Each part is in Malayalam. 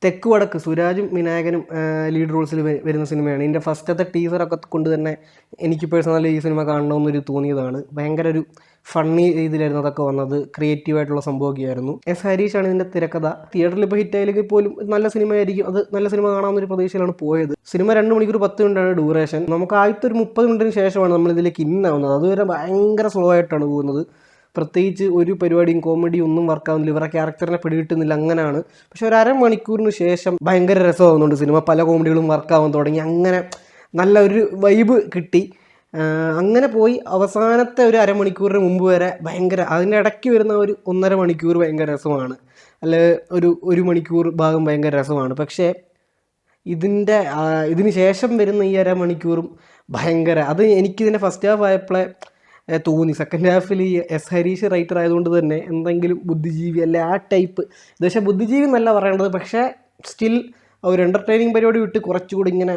തെക്ക് വടക്ക് സുരാജും വിനായകനും ലീഡ് റോൾസിൽ വരുന്ന സിനിമയാണ്. ഇതിൻ്റെ ഫസ്റ്റത്തെ ടീസറൊക്കെ കൊണ്ട് തന്നെ എനിക്ക് പേഴ്സണലി ഈ സിനിമ കാണണമെന്നൊരു തോന്നിയതാണ്. ഭയങ്കര ഒരു ഫണ്ണി രീതിയിലായിരുന്നു അതൊക്കെ വന്നത്. ക്രിയേറ്റീവായിട്ടുള്ള സംഭവമൊക്കെ ആയിരുന്നു. എസ് ഹരീഷാണ് ഇതിൻ്റെ തിരക്കഥ. തിയേറ്ററിൽ ഇപ്പോൾ ഹിറ്റായില്ലെങ്കിൽ പോലും നല്ല സിനിമയായിരിക്കും, അത് നല്ല സിനിമ കാണാമെന്നൊരു പ്രതീക്ഷയിലാണ് പോയത്. സിനിമ 2 മണിക്കൂർ 10 മിനിറ്റാണ് ഡ്യൂറേഷൻ. നമുക്ക് ആദ്യത്തെ ഒരു 30 മിനിറ്റിന് ശേഷമാണ് നമ്മളിതിലേക്ക് ഇന്നാവുന്നത്. അതുവരെ ഭയങ്കര സ്ലോ ആയിട്ടാണ് പോകുന്നത്. പ്രത്യേകിച്ച് ഒരു പരിപാടിയും കോമഡിയും ഒന്നും വർക്കാവുന്നില്ല, ഇവരുടെ ക്യാരക്ടറിനെ പിടികിട്ടുന്നില്ല, അങ്ങനെയാണ്. പക്ഷെ ഒരു അരമണിക്കൂറിന് ശേഷം ഭയങ്കര രസമാകുന്നുണ്ട് സിനിമ. പല കോമഡികളും വർക്കാവാൻ തുടങ്ങി. അങ്ങനെ നല്ല ഒരു വൈബ് കിട്ടി. അങ്ങനെ പോയി അവസാനത്തെ ഒരു അരമണിക്കൂറിന് മുമ്പ് വരെ ഭയങ്കര, അതിൻ്റെ ഇടയ്ക്ക് വരുന്ന ഒരു 1.5 മണിക്കൂർ ഭയങ്കര രസമാണ്, അല്ലെ ഒരു മണിക്കൂർ ഭാഗം ഭയങ്കര രസമാണ്. പക്ഷേ ഇതിന് ശേഷം വരുന്ന ഈ അരമണിക്കൂറും ഭയങ്കര, അത് എനിക്കിതിൻ്റെ ഫസ്റ്റ് ഹാഫ് ആയപ്പോഴേ തോന്നി. സെക്കൻഡ് ഹാഫിൽ ഈ എസ് ഹരീഷ് റൈറ്റർ ആയതുകൊണ്ട് തന്നെ എന്തെങ്കിലും ബുദ്ധിജീവി അല്ലെ ആ ടൈപ്പ്, പക്ഷേ ബുദ്ധിജീവി എന്നല്ല പറയേണ്ടത്, പക്ഷേ സ്റ്റിൽ ഒരു എൻ്റർടൈനിങ് പരിപാടി വിട്ട് കുറച്ചുകൂടി ഇങ്ങനെ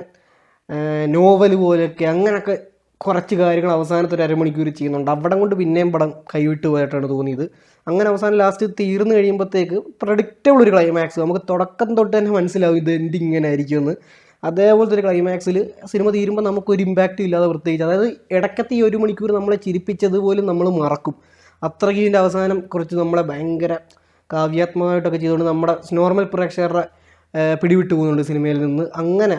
നോവൽ പോലെയൊക്കെ അങ്ങനെയൊക്കെ കുറച്ച് കാര്യങ്ങൾ അവസാനത്തെ ഒരു അരമണിക്കൂർ ചെയ്യുന്നുണ്ട്. അവിടെ കൊണ്ട് പിന്നെയും പടം കൈവിട്ട് പോയിട്ടാണ് തോന്നിയത്. അങ്ങനെ അവസാനം ലാസ്റ്റ് തീർന്നു കഴിയുമ്പോഴത്തേക്ക് പ്രഡിക്റ്റബിൾ ഒരു ക്ലൈമാക്സ്, നമുക്ക് തുടക്കം തൊട്ട് തന്നെ മനസ്സിലാവും ഇത് എൻ്റെ ഇങ്ങനെ ആയിരിക്കുമെന്ന്. അതേപോലത്തെ ഒരു ക്ലൈമാക്സിൽ സിനിമ തീരുമ്പോൾ നമുക്കൊരു ഇമ്പാക്റ്റും ഇല്ലാതെ, പ്രത്യേകിച്ച് അതായത് ഇടയ്ക്കത്തെ ഈ 1 മണിക്കൂർ നമ്മളെ ചിരിപ്പിച്ചത് പോലും നമ്മൾ മറക്കും. അത്രയ്ക്ക് ഇതിൻ്റെ അവസാനം കുറച്ച് നമ്മളെ ഭയങ്കര കാവ്യാത്മകമായിട്ടൊക്കെ ചെയ്തുകൊണ്ട് നമ്മുടെ നോർമൽ പ്രേക്ഷകരുടെ പിടിവിട്ട് പോകുന്നുണ്ട് സിനിമയിൽ നിന്ന്. അങ്ങനെ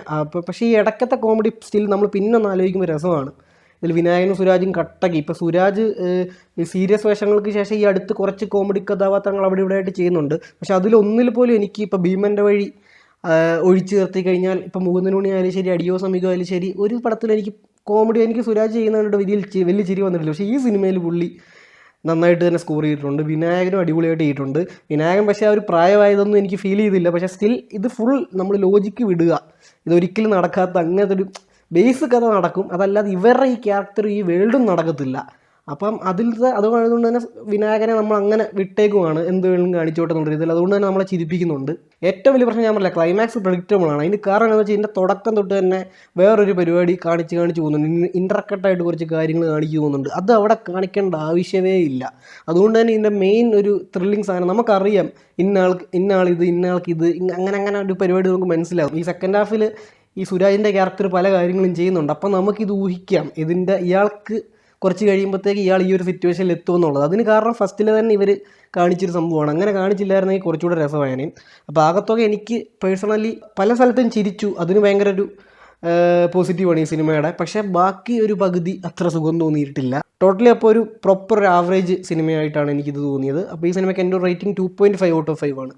പക്ഷേ ഈ ഇടയ്ക്കത്തെ കോമഡി സ്റ്റിൽ നമ്മൾ പിന്നെ ഒന്ന് ആലോചിക്കുമ്പോൾ രസമാണ്. ഇതിൽ വിനായകനും സുരാജും കട്ടക്കി. ഇപ്പോൾ സുരാജ് സീരിയസ് വേഷങ്ങൾക്ക് ശേഷം ഈ അടുത്ത് കുറച്ച് കോമഡി കഥാപാത്രങ്ങൾ അവിടെ ഇവിടെ ആയിട്ട് ചെയ്യുന്നുണ്ട്. പക്ഷെ അതിലൊന്നിൽ പോലും എനിക്ക് ഇപ്പോൾ ഭീമൻ്റെ വഴി ഒഴിച്ചു നിർത്തി കഴിഞ്ഞാൽ, ഇപ്പോൾ മുകുന്ദനുണ്ണി ആയാലും ശരി, അടിയോ സമീകോ ആയാലും ശരി, ഒരു പടത്തിൽ എനിക്ക് കോമഡി എനിക്ക് സുരാജ് ചെയ്യുന്നതുകൊണ്ട് വലിയ ചിരി വന്നിട്ടില്ല. പക്ഷേ ഈ സിനിമയിൽ പുള്ളി നന്നായിട്ട് തന്നെ സ്കോർ ചെയ്തിട്ടുണ്ട്. വിനായകനും അടിപൊളിയായിട്ട് ചെയ്തിട്ടുണ്ട്. വിനായകൻ പക്ഷേ ആ ഒരു പ്രായമായതൊന്നും എനിക്ക് ഫീൽ ചെയ്തില്ല. പക്ഷേ സ്റ്റിൽ ഇത് ഫുൾ നമ്മൾ ലോജിക്ക് വിടുക, ഇതൊരിക്കലും നടക്കാത്ത അങ്ങനത്തെ ഒരു ബേസ് കഥ നടക്കും, അതല്ലാതെ ഇവരുടെ ഈ ക്യാരക്ടർ ഈ വേൾഡും നടക്കത്തില്ല. അപ്പം അതുകൊണ്ട് തന്നെ വിനായകനെ നമ്മൾ അങ്ങനെ വിട്ടേക്കുമാണ്, എന്ത് വേണമെങ്കിലും കാണിച്ചോട്ടെ എന്നുള്ള രീതിയിൽ. അതുകൊണ്ട് തന്നെ നമ്മളെ ചിരിപ്പിക്കുന്നുണ്ട്. ഏറ്റവും വലിയ പ്രശ്നം ഞാൻ പറഞ്ഞില്ല, ക്ലൈമാക്സ് പ്രഡിക്റ്റബിൾ ആണ്. അതിന് കാരണം എന്താണെന്ന് വെച്ചാൽ ഇതിൻ്റെ തുടക്കം തൊട്ട് തന്നെ വേറൊരു പരിപാടി കാണിച്ച് പോകുന്നുണ്ട്. ഇൻ്റർകട്ടായിട്ട് കുറച്ച് കാര്യങ്ങൾ കാണിച്ചു പോകുന്നുണ്ട്. അത് അവിടെ കാണിക്കേണ്ട ആവശ്യമേ ഇല്ല. അതുകൊണ്ട് തന്നെ ഇതിൻ്റെ മെയിൻ ഒരു ത്രില്ലിങ് സാധനം നമുക്കറിയാം, ഇന്നയാൾക്ക് ഇത് അങ്ങനെ ഒരു പരിപാടി നമുക്ക് മനസ്സിലാവും. ഈ സെക്കൻഡ് ഹാഫിൽ ഈ സുരാജിൻ്റെ ക്യാരക്ടർ പല കാര്യങ്ങളും ചെയ്യുന്നുണ്ട്. അപ്പം നമുക്കിത് ഊഹിക്കാം, ഇയാൾക്ക് കുറച്ച് കഴിയുമ്പോഴത്തേക്ക് ഇയാൾ ഈ ഒരു സിറ്റുവേഷനിൽ എത്തുമെന്നുള്ളത്. അതിന് കാരണം ഫസ്റ്റിൽ തന്നെ ഇവർ കാണിച്ചൊരു സംഭവമാണ്. അങ്ങനെ കാണിച്ചില്ലായിരുന്നെങ്കിൽ കുറച്ചുകൂടെ രസമായേനെ. അപ്പോൾ ആകത്തുക എനിക്ക് പേഴ്സണലി പല സ്ഥലത്തും ചിരിച്ചു, അതിന് ഭയങ്കര ഒരു പോസിറ്റീവാണ് ഈ സിനിമയുടെ. പക്ഷേ ബാക്കി ഒരു പകുതി അത്ര സുഖം തോന്നിയിട്ടില്ല. ടോട്ടലി അപ്പോൾ ഒരു പ്രോപ്പർ ആവറേജ് സിനിമയായിട്ടാണ് എനിക്കിത് തോന്നിയത്. അപ്പോൾ ഈ സിനിമയ്ക്ക് എൻ്റെ റേറ്റിംഗ് 2.5 ഔട്ട് ഓഫ് 5 ആണ്.